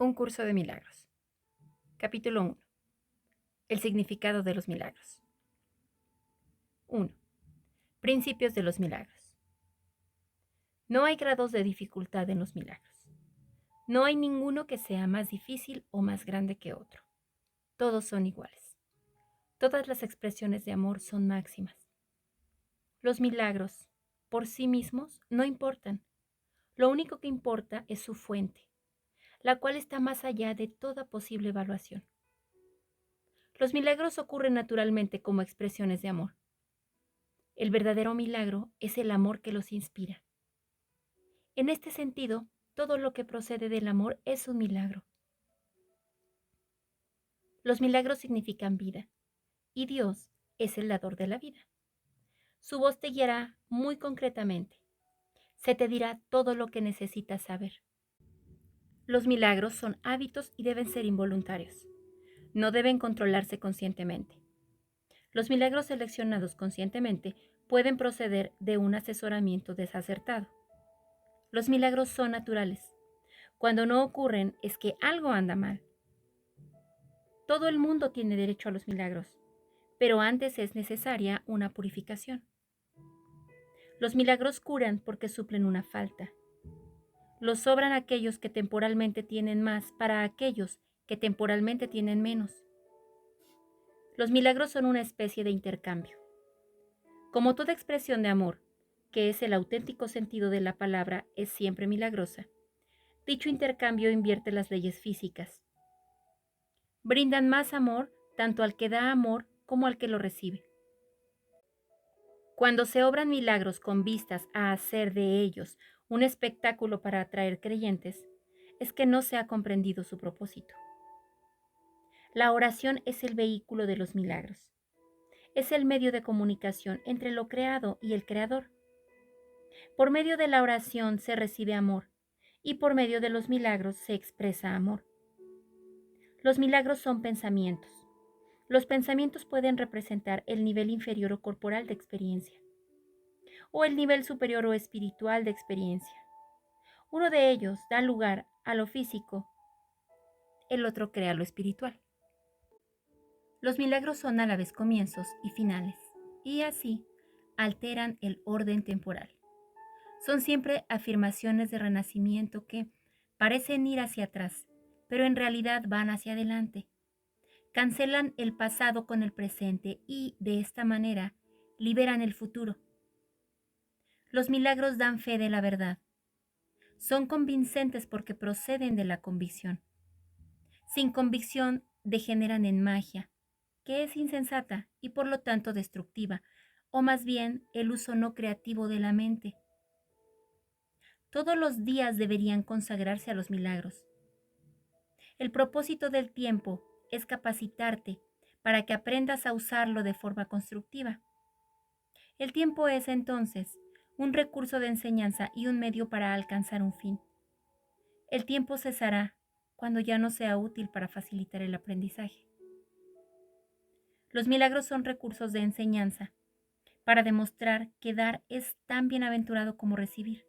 Un curso de milagros. Capítulo 1. El significado de los milagros. 1. Principios de los milagros. No hay grados de dificultad en los milagros. No hay ninguno que sea más difícil o más grande que otro. Todos son iguales. Todas las expresiones de amor son máximas. Los milagros, por sí mismos, no importan. Lo único que importa es su fuente, la cual está más allá de toda posible evaluación. Los milagros ocurren naturalmente como expresiones de amor. El verdadero milagro es el amor que los inspira. En este sentido, todo lo que procede del amor es un milagro. Los milagros significan vida, y Dios es el dador de la vida. Su voz te guiará muy concretamente. Se te dirá todo lo que necesitas saber. Los milagros son hábitos y deben ser involuntarios. No deben controlarse conscientemente. Los milagros seleccionados conscientemente pueden proceder de un asesoramiento desacertado. Los milagros son naturales. Cuando no ocurren es que algo anda mal. Todo el mundo tiene derecho a los milagros, pero antes es necesaria una purificación. Los milagros curan porque suplen una falta. Los sobran aquellos que temporalmente tienen más para aquellos que temporalmente tienen menos. Los milagros son una especie de intercambio. Como toda expresión de amor, que es el auténtico sentido de la palabra, es siempre milagrosa, dicho intercambio invierte las leyes físicas. Brindan más amor tanto al que da amor como al que lo recibe. Cuando se obran milagros con vistas a hacer de ellos un espectáculo para atraer creyentes, es que no se ha comprendido su propósito. La oración es el vehículo de los milagros. Es el medio de comunicación entre lo creado y el Creador. Por medio de la oración se recibe amor y por medio de los milagros se expresa amor. Los milagros son pensamientos. Los pensamientos pueden representar el nivel inferior o corporal de experiencia, o el nivel superior o espiritual de experiencia. Uno de ellos da lugar a lo físico, el otro crea lo espiritual. Los milagros son a la vez comienzos y finales, y así alteran el orden temporal. Son siempre afirmaciones de renacimiento que parecen ir hacia atrás, pero en realidad van hacia adelante. Cancelan el pasado con el presente y, de esta manera, liberan el futuro. Los milagros dan fe de la verdad. Son convincentes porque proceden de la convicción. Sin convicción degeneran en magia, que es insensata y por lo tanto destructiva, o más bien el uso no creativo de la mente. Todos los días deberían consagrarse a los milagros. El propósito del tiempo es capacitarte para que aprendas a usarlo de forma constructiva. El tiempo es entonces un recurso de enseñanza y un medio para alcanzar un fin. El tiempo cesará cuando ya no sea útil para facilitar el aprendizaje. Los milagros son recursos de enseñanza para demostrar que dar es tan bienaventurado como recibir.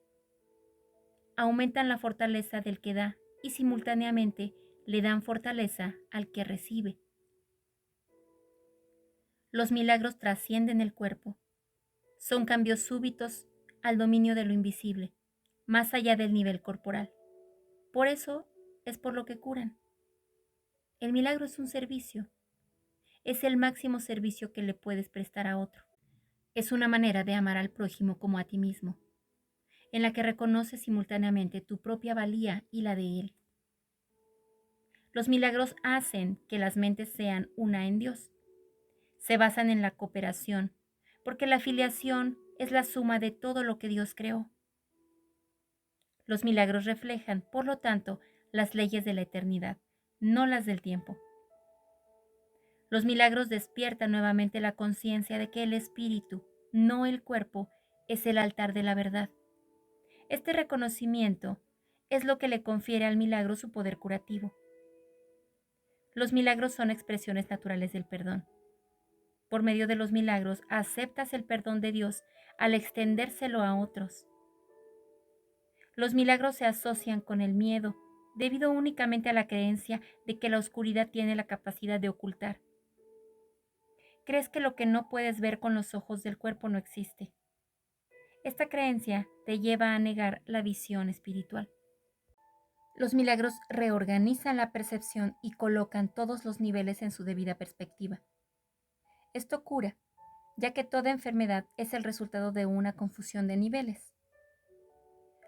Aumentan la fortaleza del que da y simultáneamente le dan fortaleza al que recibe. Los milagros trascienden el cuerpo. Son cambios súbitos al dominio de lo invisible, más allá del nivel corporal. Por eso es por lo que curan. El milagro es un servicio. Es el máximo servicio que le puedes prestar a otro. Es una manera de amar al prójimo como a ti mismo, en la que reconoces simultáneamente tu propia valía y la de él. Los milagros hacen que las mentes sean una en Dios. Se basan en la cooperación, porque la filiación es la suma de todo lo que Dios creó. Los milagros reflejan, por lo tanto, las leyes de la eternidad, no las del tiempo. Los milagros despiertan nuevamente la conciencia de que el espíritu, no el cuerpo, es el altar de la verdad. Este reconocimiento es lo que le confiere al milagro su poder curativo. Los milagros son expresiones naturales del perdón. Por medio de los milagros aceptas el perdón de Dios al extendérselo a otros. Los milagros se asocian con el miedo debido únicamente a la creencia de que la oscuridad tiene la capacidad de ocultar. Crees que lo que no puedes ver con los ojos del cuerpo no existe. Esta creencia te lleva a negar la visión espiritual. Los milagros reorganizan la percepción y colocan todos los niveles en su debida perspectiva. Esto cura, ya que toda enfermedad es el resultado de una confusión de niveles.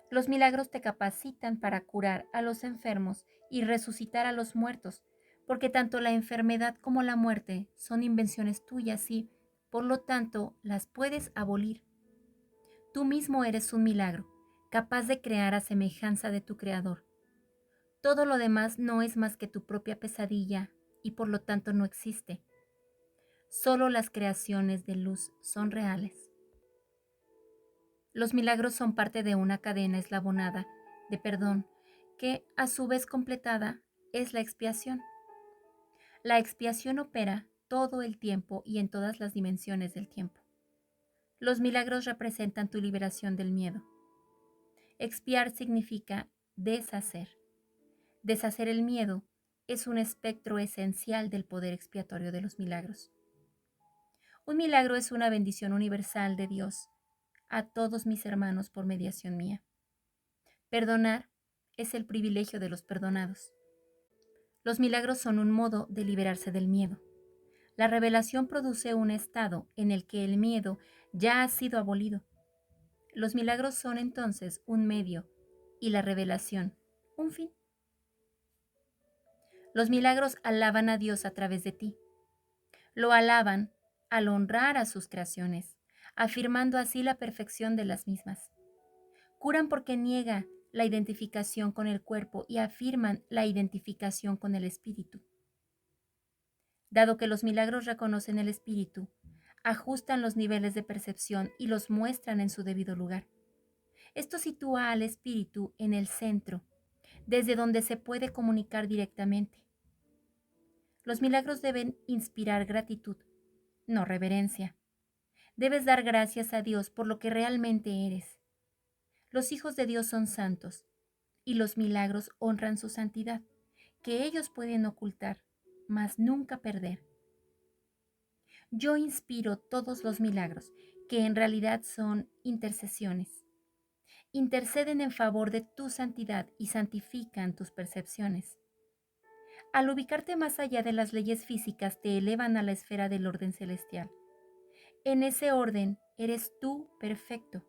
Los milagros te capacitan para curar a los enfermos y resucitar a los muertos, porque tanto la enfermedad como la muerte son invenciones tuyas y, por lo tanto, las puedes abolir. Tú mismo eres un milagro, capaz de crear a semejanza de tu Creador. Todo lo demás no es más que tu propia pesadilla y por lo tanto no existe. Solo las creaciones de luz son reales. Los milagros son parte de una cadena eslabonada de perdón que, a su vez completada, es la expiación. La expiación opera todo el tiempo y en todas las dimensiones del tiempo. Los milagros representan tu liberación del miedo. Expiar significa deshacer. Deshacer el miedo es un espectro esencial del poder expiatorio de los milagros. Un milagro es una bendición universal de Dios a todos mis hermanos por mediación mía. Perdonar es el privilegio de los perdonados. Los milagros son un modo de liberarse del miedo. La revelación produce un estado en el que el miedo ya ha sido abolido. Los milagros son entonces un medio y la revelación un fin. Los milagros alaban a Dios a través de ti. Lo alaban al honrar a sus creaciones, afirmando así la perfección de las mismas. Curan porque niega la identificación con el cuerpo y afirman la identificación con el espíritu. Dado que los milagros reconocen el espíritu, ajustan los niveles de percepción y los muestran en su debido lugar. Esto sitúa al espíritu en el centro, desde donde se puede comunicar directamente. Los milagros deben inspirar gratitud, no reverencia. Debes dar gracias a Dios por lo que realmente eres. Los hijos de Dios son santos, y los milagros honran su santidad, que ellos pueden ocultar, mas nunca perder. Yo inspiro todos los milagros, que en realidad son intercesiones. Interceden en favor de tu santidad y santifican tus percepciones. Al ubicarte más allá de las leyes físicas, te elevan a la esfera del orden celestial. En ese orden eres tú perfecto.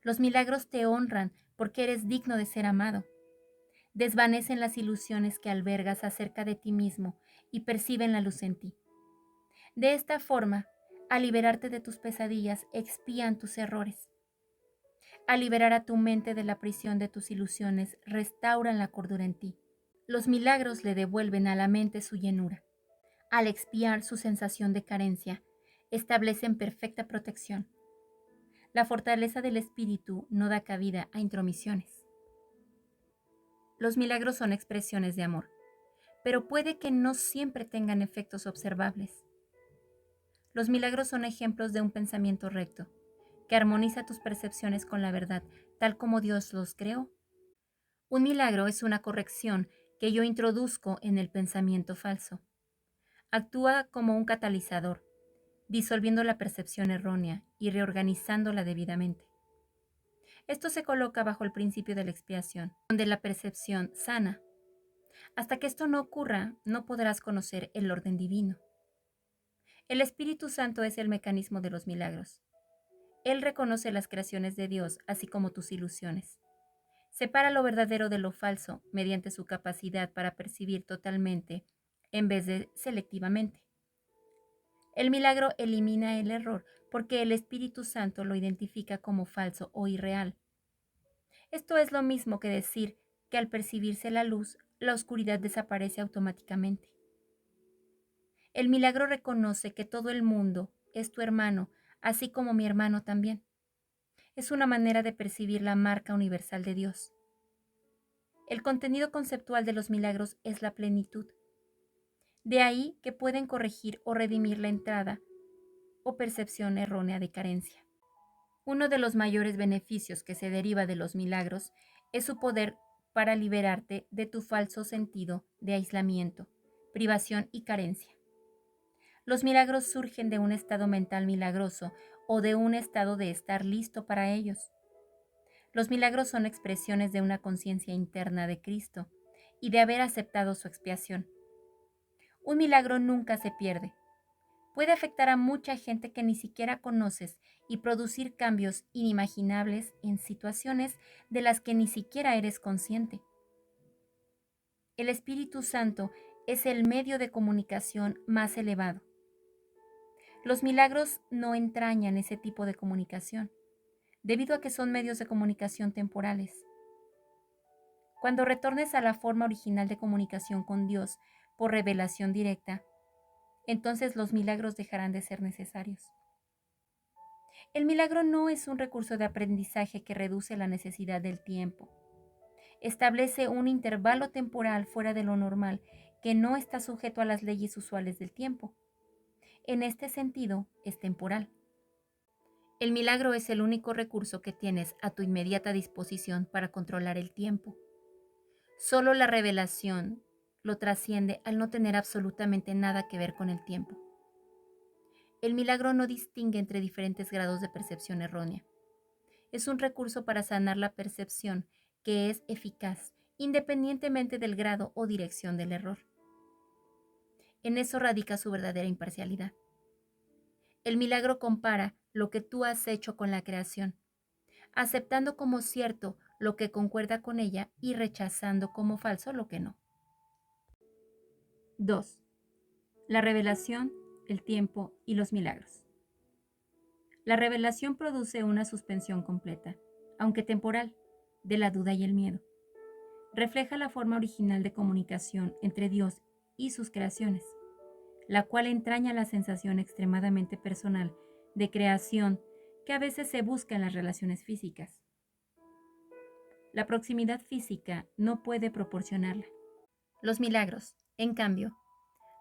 Los milagros te honran porque eres digno de ser amado. Desvanecen las ilusiones que albergas acerca de ti mismo y perciben la luz en ti. De esta forma, al liberarte de tus pesadillas, expían tus errores. Al liberar a tu mente de la prisión de tus ilusiones, restauran la cordura en ti. Los milagros le devuelven a la mente su llenura. Al expiar su sensación de carencia, establecen perfecta protección. La fortaleza del espíritu no da cabida a intromisiones. Los milagros son expresiones de amor, pero puede que no siempre tengan efectos observables. Los milagros son ejemplos de un pensamiento recto, que armoniza tus percepciones con la verdad, tal como Dios los creó. Un milagro es una corrección que yo introduzco en el pensamiento falso. Actúa como un catalizador, disolviendo la percepción errónea y reorganizándola debidamente. Esto se coloca bajo el principio de la expiación, donde la percepción sana. Hasta que esto no ocurra, no podrás conocer el orden divino. El Espíritu Santo es el mecanismo de los milagros. Él reconoce las creaciones de Dios, así como tus ilusiones. Separa lo verdadero de lo falso mediante su capacidad para percibir totalmente en vez de selectivamente. El milagro elimina el error porque el Espíritu Santo lo identifica como falso o irreal. Esto es lo mismo que decir que al percibirse la luz, la oscuridad desaparece automáticamente. El milagro reconoce que todo el mundo es tu hermano, así como mi hermano también. Es una manera de percibir la marca universal de Dios. El contenido conceptual de los milagros es la plenitud. De ahí que pueden corregir o redimir la entrada o percepción errónea de carencia. Uno de los mayores beneficios que se deriva de los milagros es su poder para liberarte de tu falso sentido de aislamiento, privación y carencia. Los milagros surgen de un estado mental milagroso o de un estado de estar listo para ellos. Los milagros son expresiones de una conciencia interna de Cristo y de haber aceptado su expiación. Un milagro nunca se pierde. Puede afectar a mucha gente que ni siquiera conoces y producir cambios inimaginables en situaciones de las que ni siquiera eres consciente. El Espíritu Santo es el medio de comunicación más elevado. Los milagros no entrañan ese tipo de comunicación, debido a que son medios de comunicación temporales. Cuando retornes a la forma original de comunicación con Dios por revelación directa, entonces los milagros dejarán de ser necesarios. El milagro no es un recurso de aprendizaje que reduce la necesidad del tiempo. Establece un intervalo temporal fuera de lo normal que no está sujeto a las leyes usuales del tiempo. En este sentido, es temporal. El milagro es el único recurso que tienes a tu inmediata disposición para controlar el tiempo. Solo la revelación lo trasciende al no tener absolutamente nada que ver con el tiempo. El milagro no distingue entre diferentes grados de percepción errónea. Es un recurso para sanar la percepción que es eficaz, independientemente del grado o dirección del error. En eso radica su verdadera imparcialidad. El milagro compara lo que tú has hecho con la creación, aceptando como cierto lo que concuerda con ella y rechazando como falso lo que no. 2. La revelación, el tiempo y los milagros. La revelación produce una suspensión completa, aunque temporal, de la duda y el miedo. Refleja la forma original de comunicación entre Dios y sus creaciones, la cual entraña la sensación extremadamente personal de creación que a veces se busca en las relaciones físicas. La proximidad física no puede proporcionarla. Los milagros, en cambio,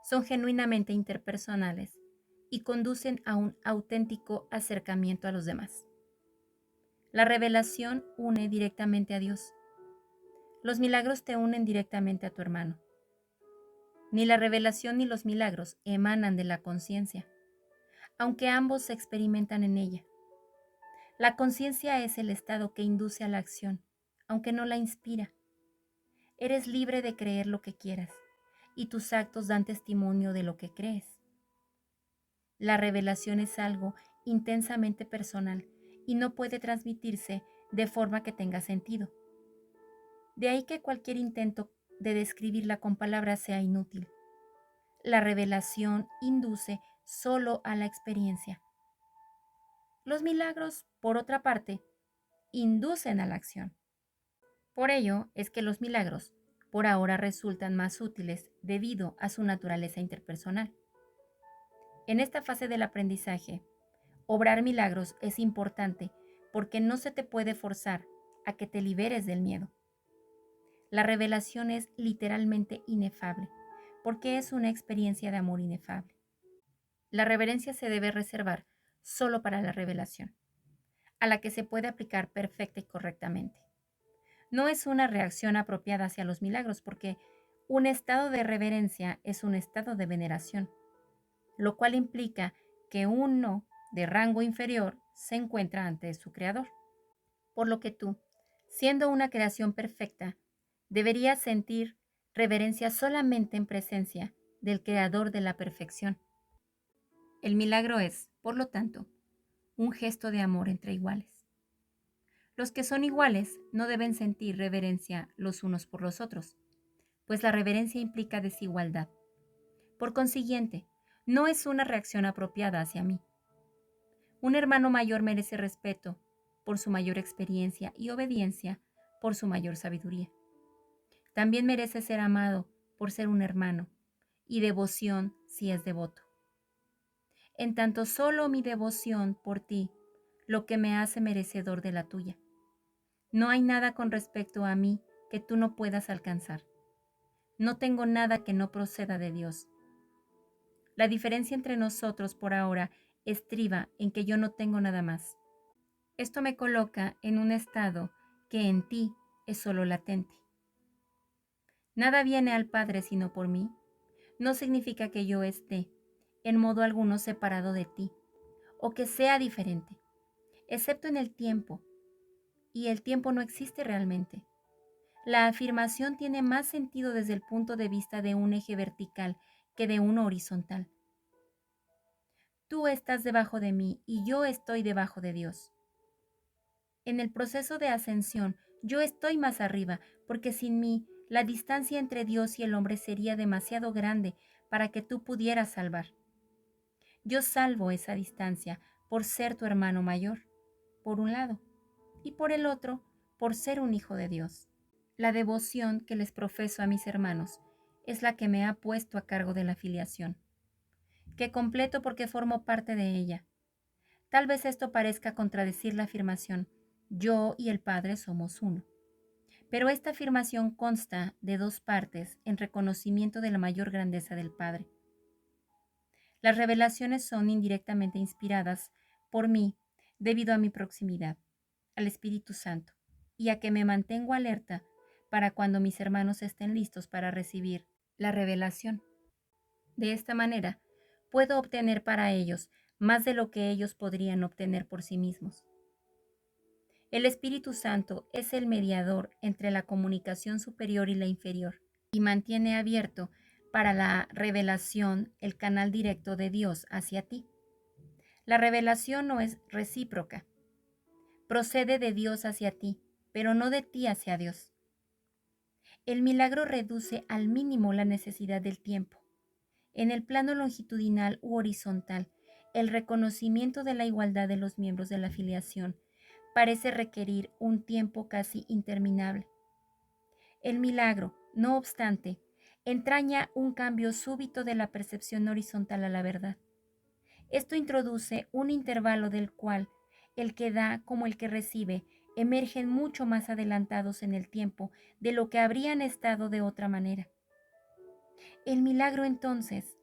son genuinamente interpersonales y conducen a un auténtico acercamiento a los demás. La revelación une directamente a Dios. Los milagros te unen directamente a tu hermano. Ni la revelación ni los milagros emanan de la conciencia, aunque ambos se experimentan en ella. La conciencia es el estado que induce a la acción, aunque no la inspira. Eres libre de creer lo que quieras, y tus actos dan testimonio de lo que crees. La revelación es algo intensamente personal y no puede transmitirse de forma que tenga sentido. De ahí que cualquier intento de describirla con palabras sea inútil. La revelación induce solo a la experiencia. Los milagros, por otra parte, inducen a la acción. Por ello es que los milagros, por ahora, resultan más útiles debido a su naturaleza interpersonal. En esta fase del aprendizaje, obrar milagros es importante porque no se te puede forzar a que te liberes del miedo. La revelación es literalmente inefable porque es una experiencia de amor inefable. La reverencia se debe reservar solo para la revelación, a la que se puede aplicar perfecta y correctamente. No es una reacción apropiada hacia los milagros porque un estado de reverencia es un estado de veneración, lo cual implica que uno de rango inferior se encuentra ante su creador. Por lo que tú, siendo una creación perfecta, deberías sentir reverencia solamente en presencia del creador de la perfección. El milagro es, por lo tanto, un gesto de amor entre iguales. Los que son iguales no deben sentir reverencia los unos por los otros, pues la reverencia implica desigualdad. Por consiguiente, no es una reacción apropiada hacia mí. Un hermano mayor merece respeto por su mayor experiencia y obediencia por su mayor sabiduría. También merece ser amado por ser un hermano y devoción si es devoto. En tanto solo mi devoción por ti lo que me hace merecedor de la tuya. No hay nada con respecto a mí que tú no puedas alcanzar. No tengo nada que no proceda de Dios. La diferencia entre nosotros por ahora estriba en que yo no tengo nada más. Esto me coloca en un estado que en ti es solo latente. Nada viene al Padre sino por mí. No significa que yo esté, en modo alguno, separado de ti, o que sea diferente, excepto en el tiempo, y el tiempo no existe realmente. La afirmación tiene más sentido desde el punto de vista de un eje vertical que de uno horizontal. Tú estás debajo de mí y yo estoy debajo de Dios. En el proceso de ascensión, yo estoy más arriba, porque sin mí, la distancia entre Dios y el hombre sería demasiado grande para que tú pudieras salvar. Yo salvo esa distancia por ser tu hermano mayor, por un lado, y por el otro, por ser un hijo de Dios. La devoción que les profeso a mis hermanos es la que me ha puesto a cargo de la filiación, que completo porque formo parte de ella. Tal vez esto parezca contradecir la afirmación, yo y el Padre somos uno. Pero esta afirmación consta de dos partes en reconocimiento de la mayor grandeza del Padre. Las revelaciones son indirectamente inspiradas por mí debido a mi proximidad al Espíritu Santo y a que me mantengo alerta para cuando mis hermanos estén listos para recibir la revelación. De esta manera, puedo obtener para ellos más de lo que ellos podrían obtener por sí mismos. El Espíritu Santo es el mediador entre la comunicación superior y la inferior y mantiene abierto para la revelación el canal directo de Dios hacia ti. La revelación no es recíproca. Procede de Dios hacia ti, pero no de ti hacia Dios. El milagro reduce al mínimo la necesidad del tiempo. En el plano longitudinal u horizontal, el reconocimiento de la igualdad de los miembros de la filiación parece requerir un tiempo casi interminable. El milagro, no obstante, entraña un cambio súbito de la percepción horizontal a la verdad. Esto introduce un intervalo del cual el que da como el que recibe emergen mucho más adelantados en el tiempo de lo que habrían estado de otra manera. El milagro entonces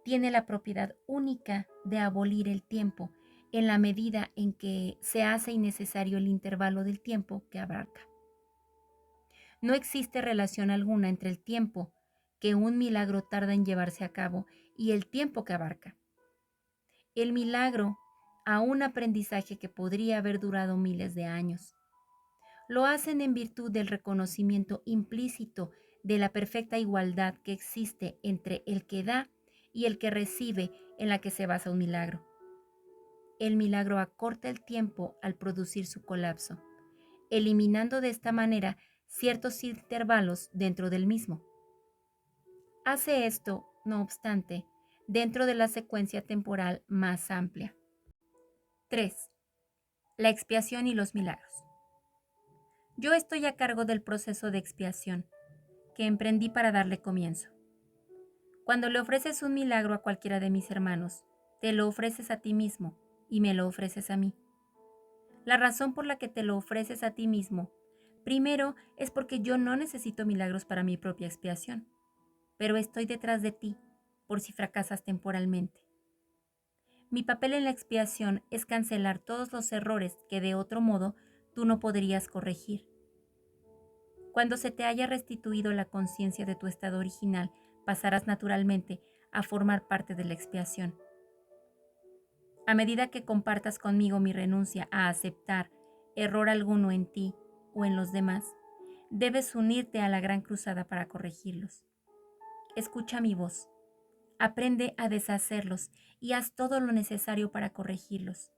tiene la propiedad única de abolir el tiempo en la medida en que se hace innecesario el intervalo del tiempo que abarca. No existe relación alguna entre el tiempo que un milagro tarda en llevarse a cabo y el tiempo que abarca. El milagro a un aprendizaje que podría haber durado miles de años. Lo hacen en virtud del reconocimiento implícito de la perfecta igualdad que existe entre el que da y el que recibe en la que se basa un milagro. El milagro acorta el tiempo al producir su colapso, eliminando de esta manera ciertos intervalos dentro del mismo. Hace esto, no obstante, dentro de la secuencia temporal más amplia. 3. La expiación y los milagros. Yo estoy a cargo del proceso de expiación que emprendí para darle comienzo. Cuando le ofreces un milagro a cualquiera de mis hermanos, te lo ofreces a ti mismo y me lo ofreces a mí. La razón por la que te lo ofreces a ti mismo, primero, es porque yo no necesito milagros para mi propia expiación, pero estoy detrás de ti por si fracasas temporalmente. Mi papel en la expiación es cancelar todos los errores que de otro modo tú no podrías corregir. Cuando se te haya restituido la conciencia de tu estado original, pasarás naturalmente a formar parte de la expiación. A medida que compartas conmigo mi renuncia a aceptar error alguno en ti o en los demás, debes unirte a la gran cruzada para corregirlos. Escucha mi voz, aprende a deshacerlos y haz todo lo necesario para corregirlos.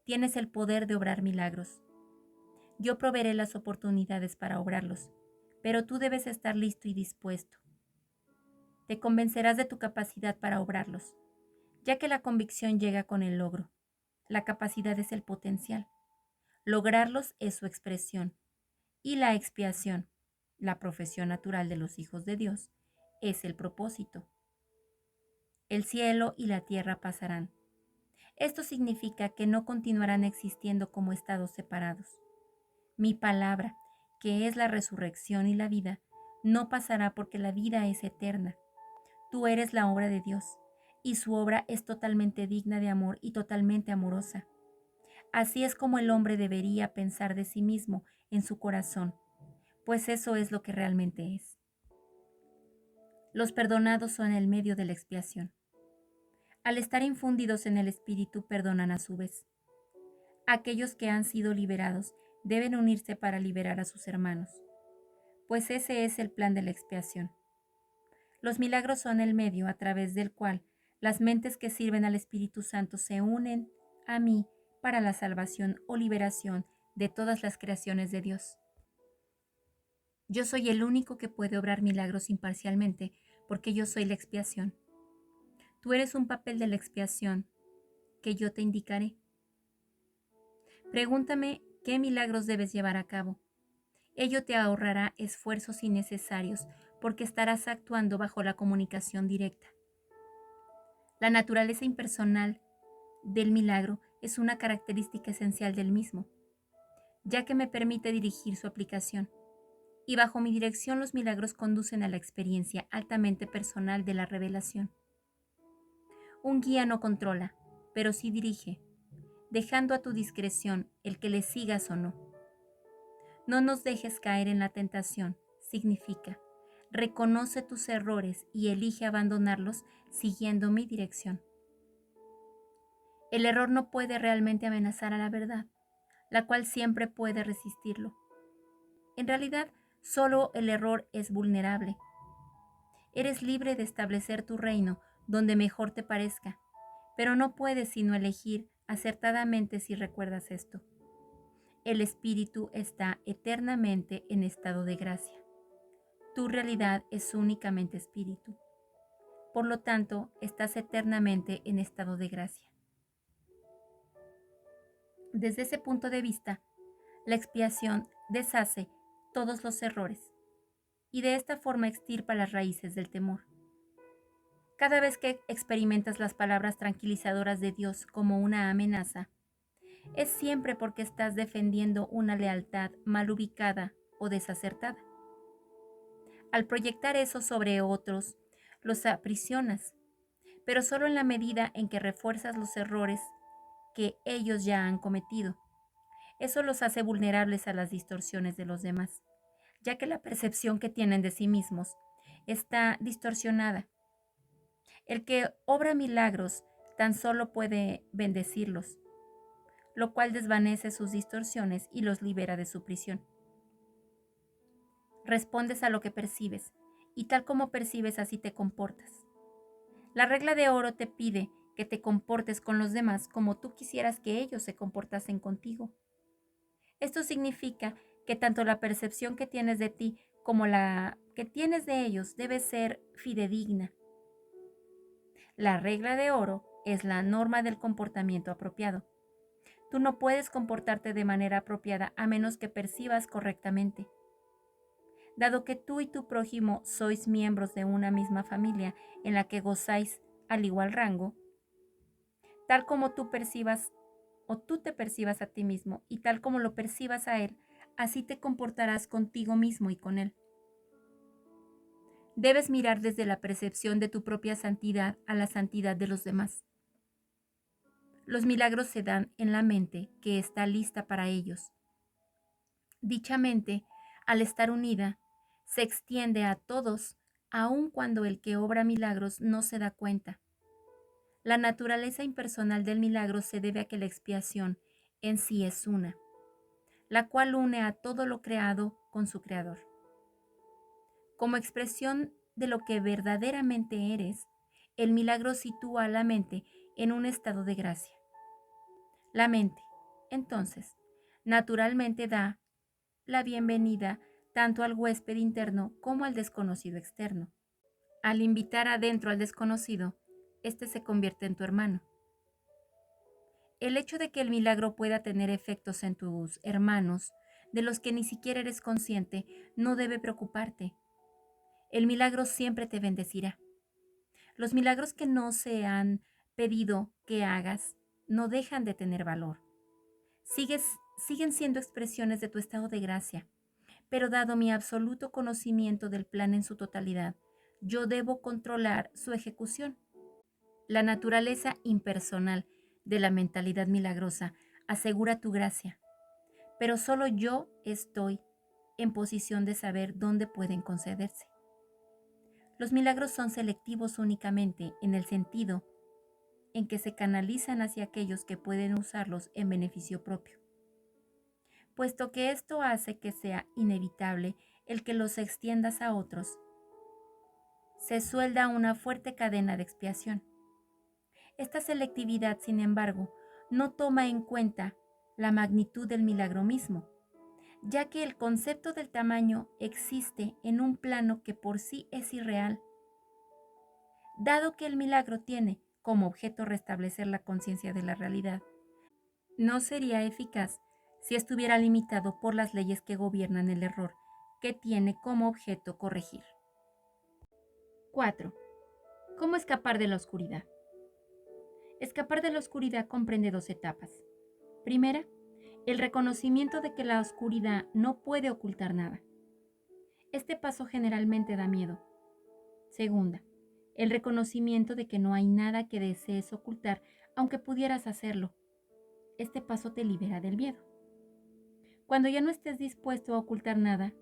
Tienes el poder de obrar milagros. Yo proveeré las oportunidades para obrarlos, pero tú debes estar listo y dispuesto. Te convencerás de tu capacidad para obrarlos, ya que la convicción llega con el logro. La capacidad es el potencial. Lograrlos es su expresión. Y la expiación, la profesión natural de los hijos de Dios, es el propósito. El cielo y la tierra pasarán. Esto significa que no continuarán existiendo como estados separados. Mi palabra, que es la resurrección y la vida, no pasará porque la vida es eterna. Tú eres la obra de Dios, y su obra es totalmente digna de amor y totalmente amorosa. Así es como el hombre debería pensar de sí mismo en su corazón, pues eso es lo que realmente es. Los perdonados son el medio de la expiación. Al estar infundidos en el Espíritu, perdonan a su vez. Aquellos que han sido liberados deben unirse para liberar a sus hermanos, pues ese es el plan de la expiación. Los milagros son el medio a través del cual las mentes que sirven al Espíritu Santo se unen a mí para la salvación o liberación de todas las creaciones de Dios. Yo soy el único que puede obrar milagros imparcialmente, porque yo soy la expiación. Tú eres un papel de la expiación que yo te indicaré. Pregúntame qué milagros debes llevar a cabo. Ello te ahorrará esfuerzos innecesarios porque estarás actuando bajo la comunicación directa. La naturaleza impersonal del milagro es una característica esencial del mismo, ya que me permite dirigir su aplicación. Y bajo mi dirección los milagros conducen a la experiencia altamente personal de la revelación. Un guía no controla, pero sí dirige, dejando a tu discreción el que le sigas o no. No nos dejes caer en la tentación, significa, reconoce tus errores y elige abandonarlos siguiendo mi dirección. El error no puede realmente amenazar a la verdad, la cual siempre puede resistirlo. En realidad, solo el error es vulnerable. Eres libre de establecer tu reino donde mejor te parezca, pero no puedes sino elegir acertadamente si recuerdas esto. El espíritu está eternamente en estado de gracia. Tu realidad es únicamente espíritu. Por lo tanto, estás eternamente en estado de gracia. Desde ese punto de vista, la expiación deshace todos los errores y de esta forma extirpa las raíces del temor. Cada vez que experimentas las palabras tranquilizadoras de Dios como una amenaza, es siempre porque estás defendiendo una lealtad mal ubicada o desacertada. Al proyectar eso sobre otros, los aprisionas, pero solo en la medida en que refuerzas los errores que ellos ya han cometido. Eso los hace vulnerables a las distorsiones de los demás, ya que la percepción que tienen de sí mismos está distorsionada. El que obra milagros tan solo puede bendecirlos, lo cual desvanece sus distorsiones y los libera de su prisión. Respondes a lo que percibes, y tal como percibes así te comportas. La regla de oro te pide que te comportes con los demás como tú quisieras que ellos se comportasen contigo. Esto significa que tanto la percepción que tienes de ti como la que tienes de ellos debe ser fidedigna. La regla de oro es la norma del comportamiento apropiado. Tú no puedes comportarte de manera apropiada a menos que percibas correctamente. Dado que tú y tu prójimo sois miembros de una misma familia en la que gozáis al igual rango, tal como tú percibas o tú te percibas a ti mismo y tal como lo percibas a él, así te comportarás contigo mismo y con él. Debes mirar desde la percepción de tu propia santidad a la santidad de los demás. Los milagros se dan en la mente que está lista para ellos. Dicha mente, al estar unida, se extiende a todos, aun cuando el que obra milagros no se da cuenta. La naturaleza impersonal del milagro se debe a que la expiación en sí es una, la cual une a todo lo creado con su creador. Como expresión de lo que verdaderamente eres, el milagro sitúa a la mente en un estado de gracia. La mente, entonces, naturalmente da la bienvenida tanto al huésped interno como al desconocido externo. Al invitar adentro al desconocido, éste se convierte en tu hermano. El hecho de que el milagro pueda tener efectos en tus hermanos, de los que ni siquiera eres consciente, no debe preocuparte. El milagro siempre te bendecirá. Los milagros que no se han pedido que hagas no dejan de tener valor. Siguen siendo expresiones de tu estado de gracia, pero dado mi absoluto conocimiento del plan en su totalidad, yo debo controlar su ejecución. La naturaleza impersonal de la mentalidad milagrosa asegura tu gracia, pero solo yo estoy en posición de saber dónde pueden concederse. Los milagros son selectivos únicamente en el sentido en que se canalizan hacia aquellos que pueden usarlos en beneficio propio, puesto que esto hace que sea inevitable el que los extiendas a otros. Se suelda una fuerte cadena de expiación. Esta selectividad, sin embargo, no toma en cuenta la magnitud del milagro mismo, ya que el concepto del tamaño existe en un plano que por sí es irreal. Dado que el milagro tiene como objeto restablecer la conciencia de la realidad, no sería eficaz si estuviera limitado por las leyes que gobiernan el error que tiene como objeto corregir. 4. ¿Cómo escapar de la oscuridad? Escapar de la oscuridad comprende dos etapas. Primera, el reconocimiento de que la oscuridad no puede ocultar nada. Este paso generalmente da miedo. Segunda, el reconocimiento de que no hay nada que desees ocultar, aunque pudieras hacerlo. Este paso te libera del miedo. Cuando ya no estés dispuesto a ocultar nada,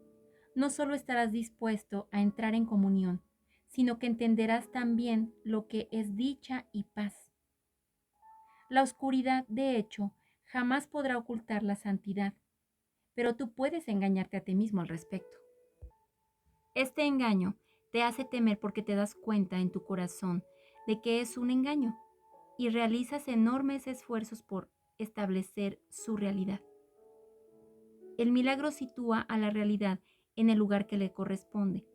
no solo estarás dispuesto a entrar en comunión, sino que entenderás también lo que es dicha y paz. La oscuridad, de hecho, jamás podrá ocultar la santidad, pero tú puedes engañarte a ti mismo al respecto. Este engaño te hace temer porque te das cuenta en tu corazón de que es un engaño y realizas enormes esfuerzos por establecer su realidad. El milagro sitúa a la realidad en el lugar que le corresponde,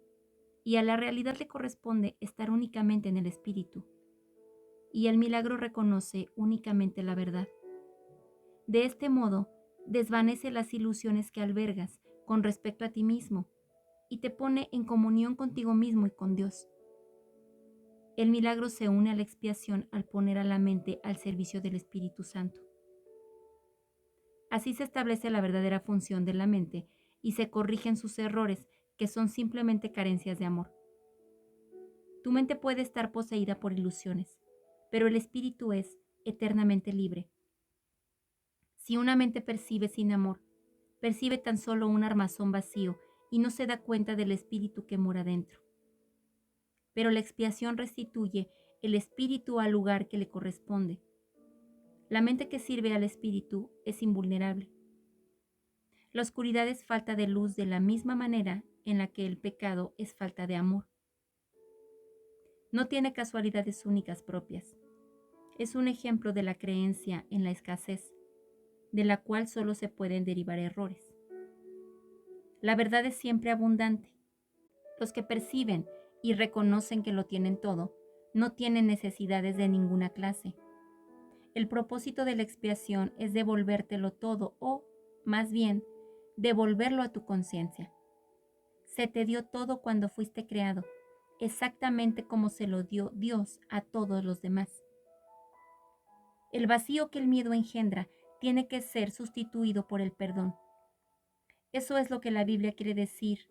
y a la realidad le corresponde estar únicamente en el espíritu, y el milagro reconoce únicamente la verdad. De este modo, desvanece las ilusiones que albergas con respecto a ti mismo y te pone en comunión contigo mismo y con Dios. El milagro se une a la expiación al poner a la mente al servicio del Espíritu Santo. Así se establece la verdadera función de la mente y se corrigen sus errores, que son simplemente carencias de amor. Tu mente puede estar poseída por ilusiones, pero el espíritu es eternamente libre. Si una mente percibe sin amor, percibe tan solo un armazón vacío y no se da cuenta del espíritu que mora dentro. Pero la expiación restituye el espíritu al lugar que le corresponde. La mente que sirve al espíritu es invulnerable. La oscuridad es falta de luz de la misma manera en la que el pecado es falta de amor. No tiene casualidades únicas propias. Es un ejemplo de la creencia en la escasez, de la cual solo se pueden derivar errores. La verdad es siempre abundante. Los que perciben y reconocen que lo tienen todo, no tienen necesidades de ninguna clase. El propósito de la expiación es devolvértelo todo o, más bien, devolverlo a tu conciencia. Se te dio todo cuando fuiste creado, exactamente como se lo dio Dios a todos los demás. El vacío que el miedo engendra tiene que ser sustituido por el perdón. Eso es lo que la Biblia quiere decir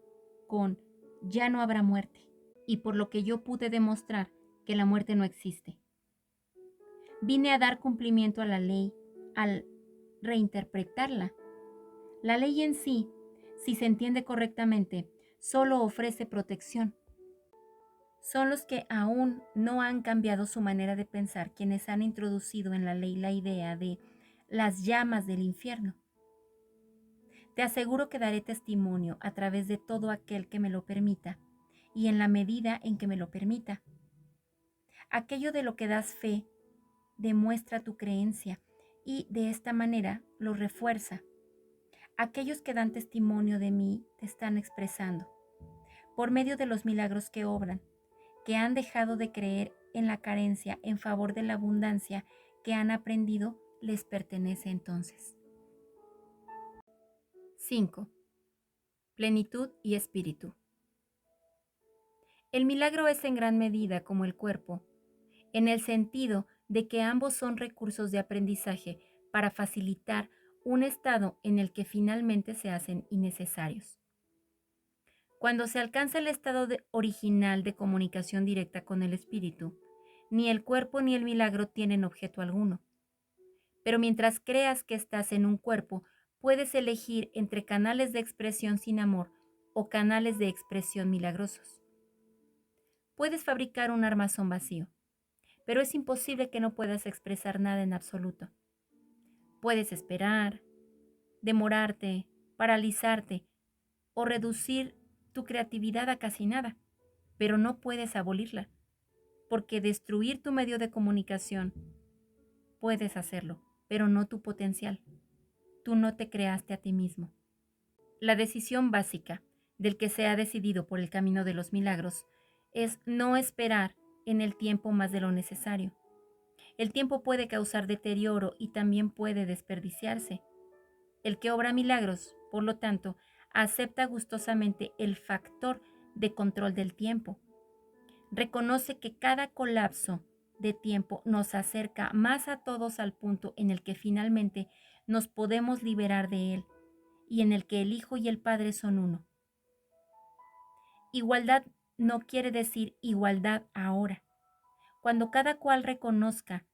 con ya no habrá muerte, y por lo que yo pude demostrar que la muerte no existe. Vine a dar cumplimiento a la ley al reinterpretarla. La ley en sí, si se entiende correctamente, solo ofrece protección. Son los que aún no han cambiado su manera de pensar quienes han introducido en la ley la idea de las llamas del infierno. Te aseguro que daré testimonio a través de todo aquel que me lo permita y en la medida en que me lo permita. Aquello de lo que das fe demuestra tu creencia y de esta manera lo refuerza. Aquellos que dan testimonio de mí te están expresando, por medio de los milagros que obran, que han dejado de creer en la carencia en favor de la abundancia que han aprendido les pertenece entonces. 5. Plenitud y espíritu. El milagro es en gran medida como el cuerpo, en el sentido de que ambos son recursos de aprendizaje para facilitar un estado en el que finalmente se hacen innecesarios. Cuando se alcanza el estado original de comunicación directa con el espíritu, ni el cuerpo ni el milagro tienen objeto alguno. Pero mientras creas que estás en un cuerpo, Puedes elegir entre canales de expresión sin amor o canales de expresión milagrosos. Puedes fabricar un armazón vacío, pero es imposible que no puedas expresar nada en absoluto. Puedes esperar, demorarte, paralizarte o reducir tu creatividad a casi nada, pero no puedes abolirla, porque destruir tu medio de comunicación puedes hacerlo, pero no tu potencial. Tú no te creaste a ti mismo. La decisión básica del que se ha decidido por el camino de los milagros es no esperar en el tiempo más de lo necesario. El tiempo puede causar deterioro y también puede desperdiciarse. El que obra milagros, por lo tanto, acepta gustosamente el factor de control del tiempo. Reconoce que cada colapso de tiempo nos acerca más a todos al punto en el que finalmente nos podemos liberar de él y en el que el Hijo y el Padre son uno. Igualdad no quiere decir igualdad ahora. Cuando cada cual reconozca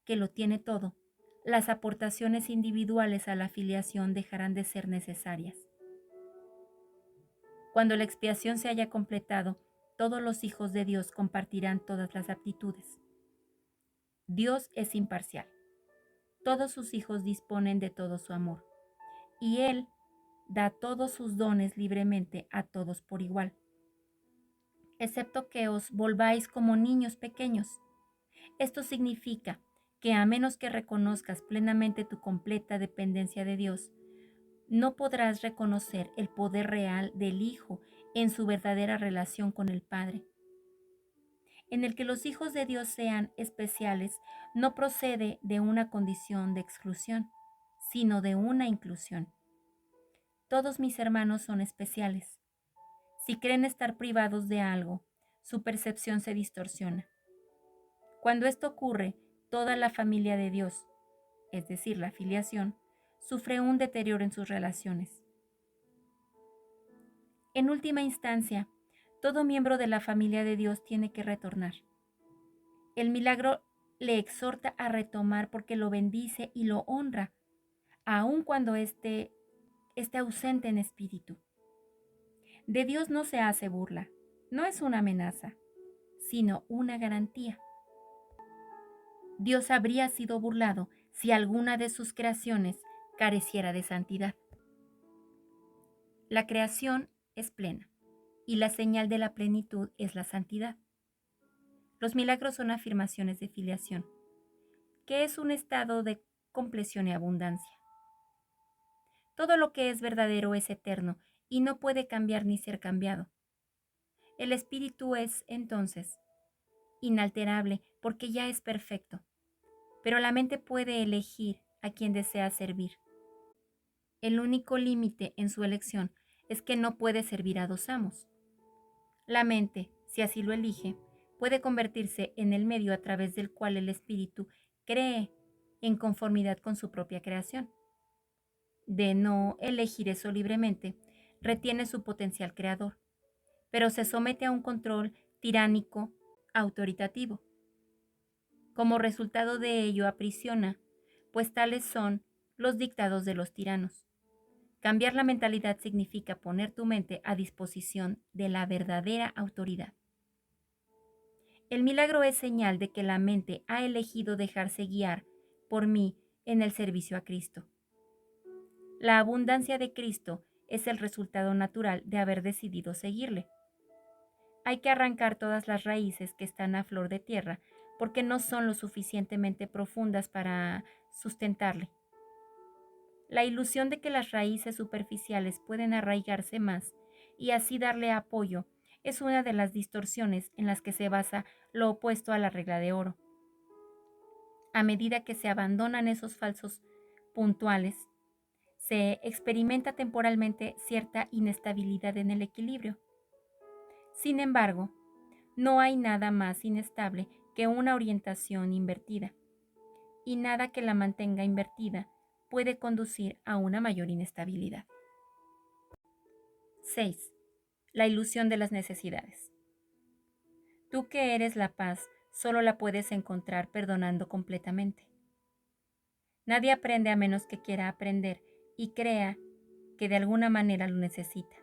que lo tiene todo, las aportaciones individuales a la filiación dejarán de ser necesarias. Cuando la expiación se haya completado, todos los hijos de Dios compartirán todas las aptitudes. Dios es imparcial. Todos sus hijos disponen de todo su amor, y Él da todos sus dones libremente a todos por igual, excepto que os volváis como niños pequeños. Esto significa que a menos que reconozcas plenamente tu completa dependencia de Dios, no podrás reconocer el poder real del Hijo en su verdadera relación con el Padre. En el que los hijos de Dios sean especiales no procede de una condición de exclusión, sino de una inclusión. Todos mis hermanos son especiales. Si creen estar privados de algo, su percepción se distorsiona. Cuando esto ocurre, toda la familia de Dios, es decir, la filiación, sufre un deterioro en sus relaciones. En última instancia, todo miembro de la familia de Dios tiene que retornar. El milagro le exhorta a retomar porque lo bendice y lo honra, aun cuando esté ausente en espíritu. De Dios no se hace burla, no es una amenaza, sino una garantía. Dios habría sido burlado si alguna de sus creaciones careciera de santidad. La creación es plena, y la señal de la plenitud es la santidad. Los milagros son afirmaciones de filiación, que es un estado de compleción y abundancia. Todo lo que es verdadero es eterno y no puede cambiar ni ser cambiado. El espíritu es, entonces, inalterable porque ya es perfecto, pero la mente puede elegir a quien desea servir. El único límite en su elección es que no puede servir a dos amos. La mente, si así lo elige, puede convertirse en el medio a través del cual el espíritu cree en conformidad con su propia creación. De no elegir eso libremente, retiene su potencial creador, pero se somete a un control tiránico, autoritativo. Como resultado de ello aprisiona, pues tales son los dictados de los tiranos. Cambiar la mentalidad significa poner tu mente a disposición de la verdadera autoridad. El milagro es señal de que la mente ha elegido dejarse guiar por mí en el servicio a Cristo. La abundancia de Cristo es el resultado natural de haber decidido seguirle. Hay que arrancar todas las raíces que están a flor de tierra porque no son lo suficientemente profundas para sustentarle. La ilusión de que las raíces superficiales pueden arraigarse más y así darle apoyo es una de las distorsiones en las que se basa lo opuesto a la regla de oro. A medida que se abandonan esos falsos puntuales, se experimenta temporalmente cierta inestabilidad en el equilibrio. Sin embargo, no hay nada más inestable que una orientación invertida, y nada que la mantenga invertida puede conducir a una mayor inestabilidad. 6. La ilusión de las necesidades. Tú que eres la paz, solo la puedes encontrar perdonando completamente. Nadie aprende a menos que quiera aprender, y crea que de alguna manera lo necesita.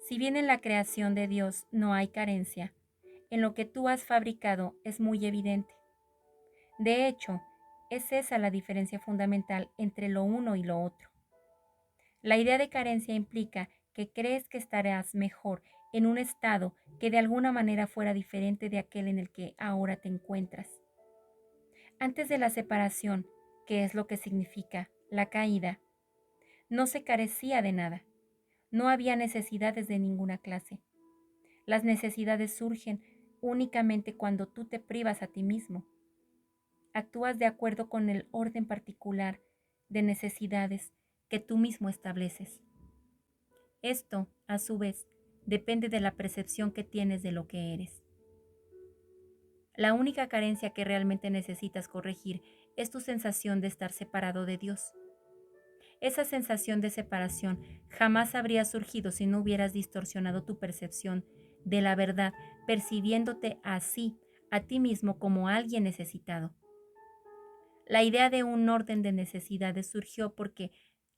Si bien en la creación de Dios no hay carencia, en lo que tú has fabricado es muy evidente. De hecho, es esa la diferencia fundamental entre lo uno y lo otro. La idea de carencia implica que crees que estarás mejor en un estado que de alguna manera fuera diferente de aquel en el que ahora te encuentras. Antes de la separación, que es lo que significa la caída, no se carecía de nada. No había necesidades de ninguna clase. Las necesidades surgen únicamente cuando tú te privas a ti mismo. Actúas de acuerdo con el orden particular de necesidades que tú mismo estableces. Esto, a su vez, depende de la percepción que tienes de lo que eres. La única carencia que realmente necesitas corregir es tu sensación de estar separado de Dios. Esa sensación de separación jamás habría surgido si no hubieras distorsionado tu percepción de la verdad, percibiéndote así, a ti mismo, como alguien necesitado. La idea de un orden de necesidades surgió porque,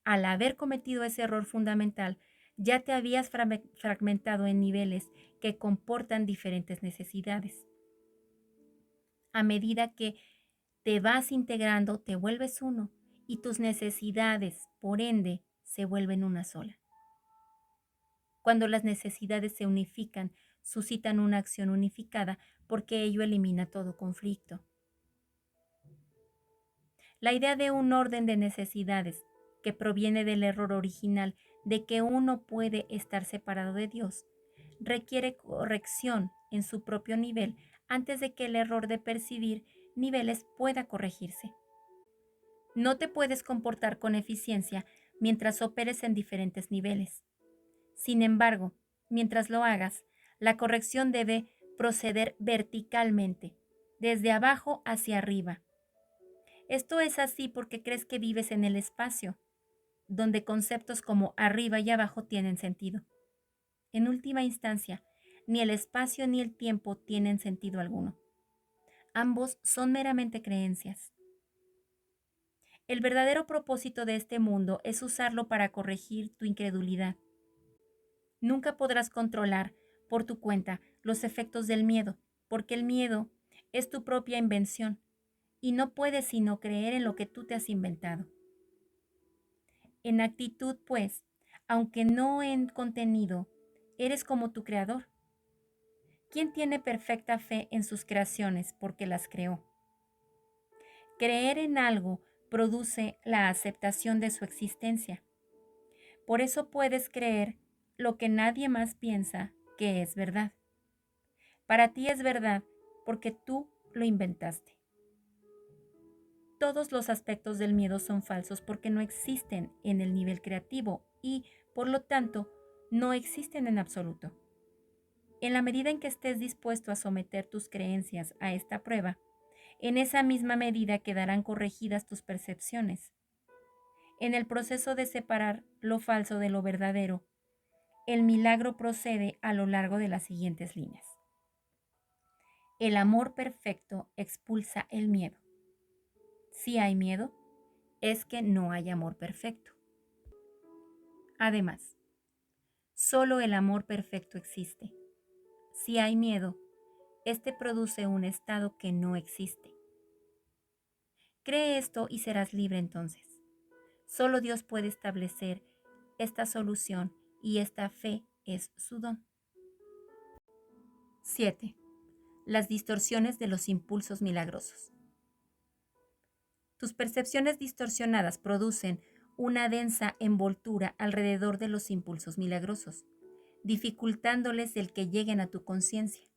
al haber cometido ese error fundamental, ya te habías fragmentado en niveles que comportan diferentes necesidades. A medida que te vas integrando, te vuelves uno y tus necesidades, por ende, se vuelven una sola. Cuando las necesidades se unifican, suscitan una acción unificada porque ello elimina todo conflicto. La idea de un orden de necesidades, que proviene del error original de que uno puede estar separado de Dios, requiere corrección en su propio nivel antes de que el error de percibir niveles pueda corregirse. No te puedes comportar con eficiencia mientras operes en diferentes niveles. Sin embargo, mientras lo hagas, la corrección debe proceder verticalmente, desde abajo hacia arriba. Esto es así porque crees que vives en el espacio, donde conceptos como arriba y abajo tienen sentido. En última instancia, ni el espacio ni el tiempo tienen sentido alguno. Ambos son meramente creencias. El verdadero propósito de este mundo es usarlo para corregir tu incredulidad. Nunca podrás controlar por tu cuenta los efectos del miedo, porque el miedo es tu propia invención y no puedes sino creer en lo que tú te has inventado. En actitud, pues, aunque no en contenido, eres como tu creador. ¿Quién tiene perfecta fe en sus creaciones porque las creó? Creer en algo produce la aceptación de su existencia. Por eso puedes creer lo que nadie más piensa que es verdad. Para ti es verdad porque tú lo inventaste. Todos los aspectos del miedo son falsos porque no existen en el nivel creativo y, por lo tanto, no existen en absoluto. En la medida en que estés dispuesto a someter tus creencias a esta prueba, en esa misma medida quedarán corregidas tus percepciones. En el proceso de separar lo falso de lo verdadero, el milagro procede a lo largo de las siguientes líneas. El amor perfecto expulsa el miedo. Si hay miedo, es que no hay amor perfecto. Además, solo el amor perfecto existe. Si hay miedo, este produce un estado que no existe. Cree esto y serás libre entonces. Solo Dios puede establecer esta solución y esta fe es su don. 7. Las distorsiones de los impulsos milagrosos. Tus percepciones distorsionadas producen una densa envoltura alrededor de los impulsos milagrosos, dificultándoles el que lleguen a tu conciencia.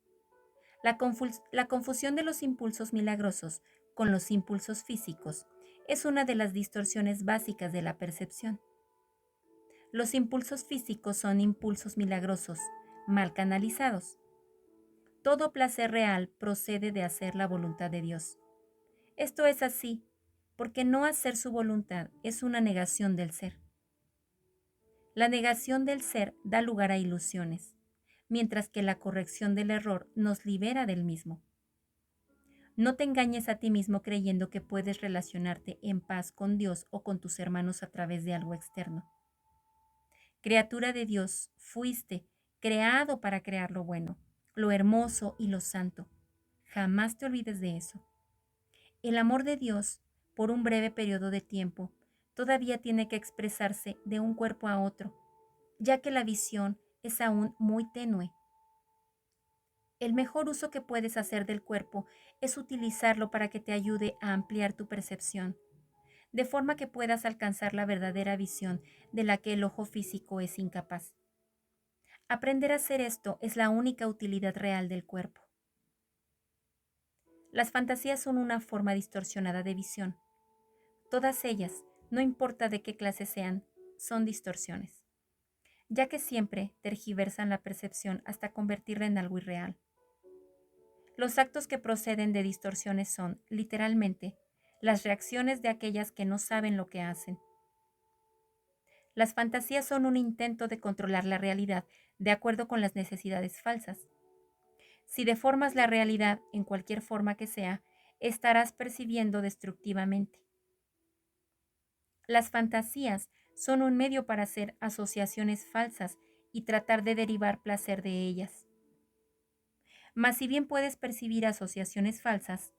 La confusión de los impulsos milagrosos con los impulsos físicos es una de las distorsiones básicas de la percepción. Los impulsos físicos son impulsos milagrosos, mal canalizados. Todo placer real procede de hacer la voluntad de Dios. Esto es así porque no hacer su voluntad es una negación del ser. La negación del ser da lugar a ilusiones, mientras que la corrección del error nos libera del mismo. No te engañes a ti mismo creyendo que puedes relacionarte en paz con Dios o con tus hermanos a través de algo externo. Criatura de Dios, fuiste creado para crear lo bueno, lo hermoso y lo santo. Jamás te olvides de eso. El amor de Dios, por un breve periodo de tiempo, todavía tiene que expresarse de un cuerpo a otro, ya que la visión es aún muy tenue. El mejor uso que puedes hacer del cuerpo es utilizarlo para que te ayude a ampliar tu percepción, de forma que puedas alcanzar la verdadera visión de la que el ojo físico es incapaz. Aprender a hacer esto es la única utilidad real del cuerpo. Las fantasías son una forma distorsionada de visión. Todas ellas, no importa de qué clase sean, son distorsiones, ya que siempre tergiversan la percepción hasta convertirla en algo irreal. Los actos que proceden de distorsiones son, literalmente, las reacciones de aquellas que no saben lo que hacen. Las fantasías son un intento de controlar la realidad de acuerdo con las necesidades falsas. Si deformas la realidad en cualquier forma que sea, estarás percibiendo destructivamente. Las fantasías son un medio para hacer asociaciones falsas y tratar de derivar placer de ellas. Mas si bien puedes percibir asociaciones falsas,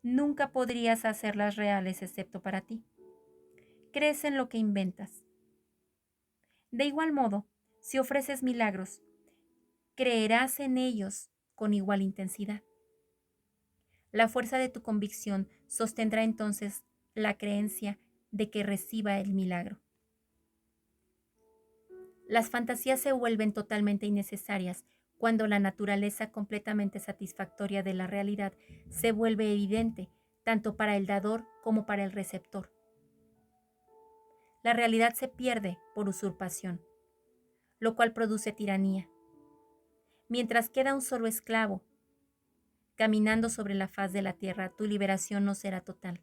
nunca podrías hacerlas reales excepto para ti. Crees en lo que inventas. De igual modo, si ofreces milagros, creerás en ellos con igual intensidad. La fuerza de tu convicción sostendrá entonces la creencia de que reciba el milagro. Las fantasías se vuelven totalmente innecesarias cuando la naturaleza completamente satisfactoria de la realidad se vuelve evidente tanto para el dador como para el receptor. La realidad se pierde por usurpación, lo cual produce tiranía. Mientras queda un solo esclavo caminando sobre la faz de la tierra, tu liberación no será total.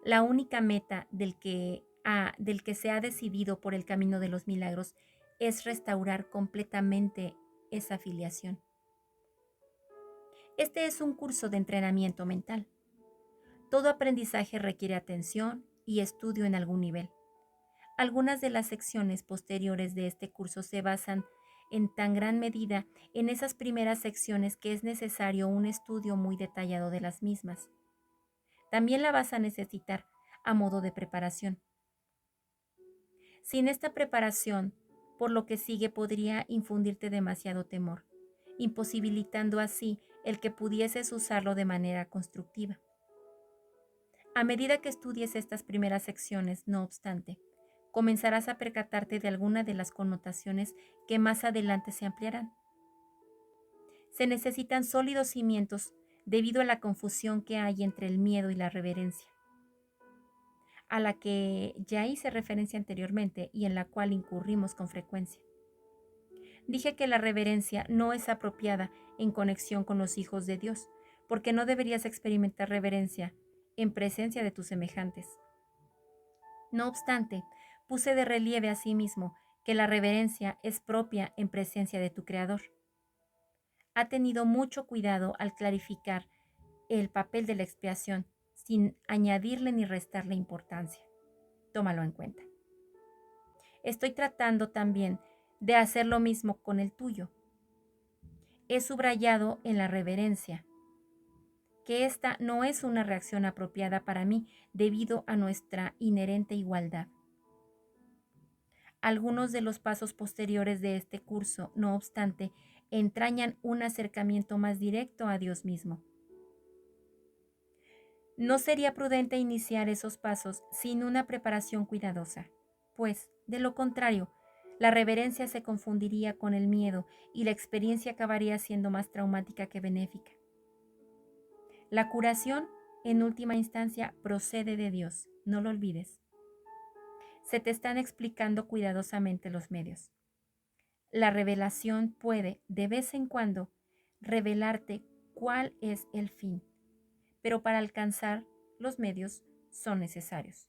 La única meta del que se ha decidido por el camino de los milagros es restaurar completamente esa filiación. Este es un curso de entrenamiento mental. Todo aprendizaje requiere atención y estudio en algún nivel. Algunas de las secciones posteriores de este curso se basan en tan gran medida en esas primeras secciones que es necesario un estudio muy detallado de las mismas. También la vas a necesitar a modo de preparación. Sin esta preparación, por lo que sigue podría infundirte demasiado temor, imposibilitando así el que pudieses usarlo de manera constructiva. A medida que estudies estas primeras secciones, no obstante, comenzarás a percatarte de alguna de las connotaciones que más adelante se ampliarán. Se necesitan sólidos cimientos debido a la confusión que hay entre el miedo y la reverencia, a la que ya hice referencia anteriormente y en la cual incurrimos con frecuencia. Dije que la reverencia no es apropiada en conexión con los hijos de Dios, porque no deberías experimentar reverencia en presencia de tus semejantes. No obstante, puse de relieve asimismo que la reverencia es propia en presencia de tu Creador. Ha tenido mucho cuidado al clarificar el papel de la expiación, sin añadirle ni restarle importancia. Tómalo en cuenta. Estoy tratando también de hacer lo mismo con el tuyo. He subrayado en la reverencia que esta no es una reacción apropiada para mí debido a nuestra inherente igualdad. Algunos de los pasos posteriores de este curso, no obstante, entrañan un acercamiento más directo a Dios mismo. No sería prudente iniciar esos pasos sin una preparación cuidadosa, pues, de lo contrario, la reverencia se confundiría con el miedo y la experiencia acabaría siendo más traumática que benéfica. La curación, en última instancia, procede de Dios, no lo olvides. Se te están explicando cuidadosamente los medios. La revelación puede, de vez en cuando, revelarte cuál es el fin, pero para alcanzar los medios son necesarios.